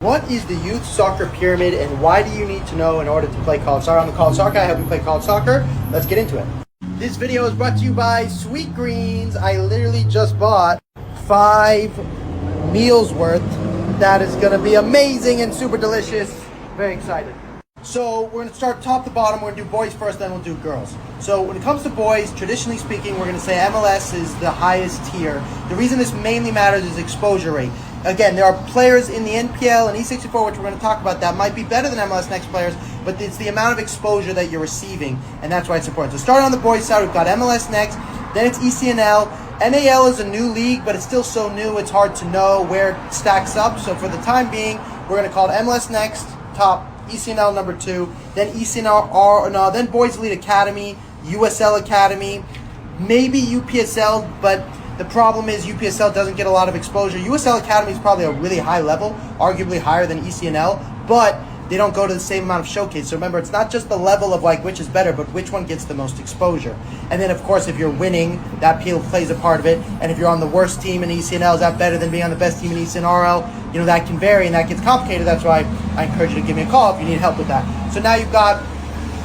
What is the youth soccer pyramid and why do you need to know in order to play college soccer? On the college soccer, I help you play college soccer. Let's get into it. This video is brought to you by Sweet Greens. I literally just bought 5 meals worth. That is going to be amazing and super delicious. Very excited. So we're going to start top to bottom. We're going to do boys first, then we'll do girls. So when it comes to boys, traditionally speaking, we're going to say MLS is the highest tier. The reason this mainly matters is exposure rate. Again, there are players in the NPL and E64, which we're going to talk about, that might be better than MLS Next players, but it's the amount of exposure that you're receiving, and that's why it's important. So starting on the boys' side, we've got MLS Next, then it's ECNL. NAL is a new league, but it's still so new, it's hard to know where it stacks up. So for the time being, we're going to call it MLS Next, top, ECNL number 2, then then Boys Elite Academy, USL Academy, maybe UPSL, but the problem is UPSL doesn't get a lot of exposure. USL Academy is probably a really high level, arguably higher than ECNL, but they don't go to the same amount of showcase. So remember, it's not just the level of like which is better, but which one gets the most exposure. And then of course, if you're winning, that plays a part of it. And if you're on the worst team in ECNL, is that better than being on the best team in ECNRL? You know, that can vary and that gets complicated. That's why I encourage you to give me a call if you need help with that. So now you've got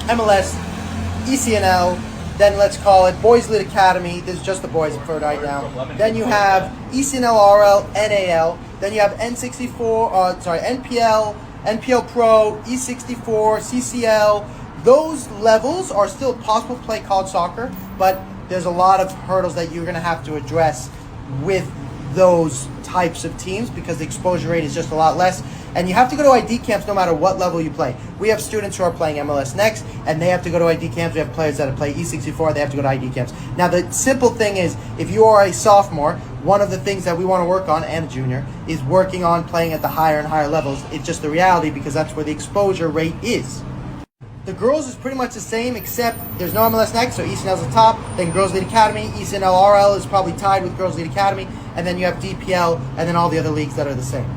MLS, ECNL, then let's call it Boys Elite Academy. This is just the boys for right now. Then you have ECNL RL, NAL. Then you have NPL, NPL Pro, E64, CCL. Those levels are still possible to play college soccer, but there's a lot of hurdles that you're going to have to address with those types of teams because the exposure rate is just a lot less. And you have to go to ID camps no matter what level you play. We have students who are playing MLS Next, and they have to go to ID camps. We have players that play E64, they have to go to ID camps. Now, the simple thing is, if you are a sophomore, one of the things that we want to work on, and a junior, is working on playing at the higher and higher levels. It's just the reality because that's where the exposure rate is. The girls is pretty much the same, except there's no MLS Next, so ECNL's the top, then Girls League Academy, ECNL RL is probably tied with Girls League Academy, and then you have DPL, and then all the other leagues that are the same.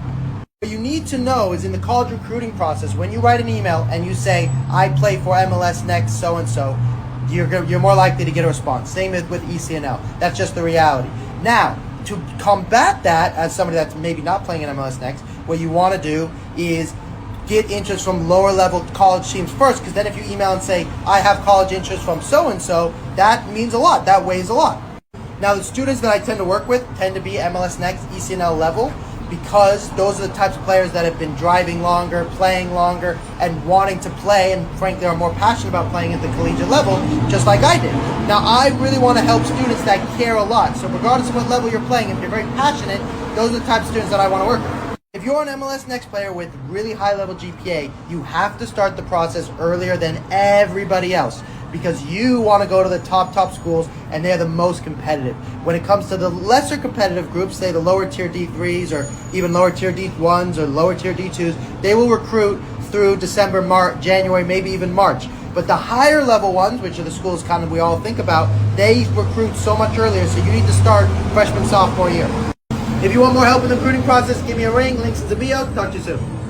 What you need to know is in the college recruiting process, when you write an email and you say, I play for MLS Next so-and-so, you're more likely to get a response. Same with ECNL. That's just the reality. Now, to combat that, as somebody that's maybe not playing in MLS Next, what you want to do is get interest from lower level college teams first, because then if you email and say, I have college interest from so-and-so, that means a lot. That weighs a lot. Now, the students that I tend to work with tend to be MLS Next, ECNL level, because those are the types of players that have been driving longer, playing longer, and wanting to play, and frankly are more passionate about playing at the collegiate level, just like I did. Now, I really want to help students that care a lot. So regardless of what level you're playing, if you're very passionate, those are the types of students that I want to work with. If you're an MLS Next player with really high level GPA, you have to start the process earlier than everybody else because you want to go to the top schools and they're the most competitive. When it comes to the lesser competitive groups, say the lower tier D3s or even lower tier D1s or lower tier D2s, they will recruit through December, January, maybe even March. But the higher level ones, which are the schools kind of we all think about, they recruit so much earlier, so you need to start freshman, sophomore year. If you want more help in the recruiting process, give me a ring. Links in the bio. Talk to you soon.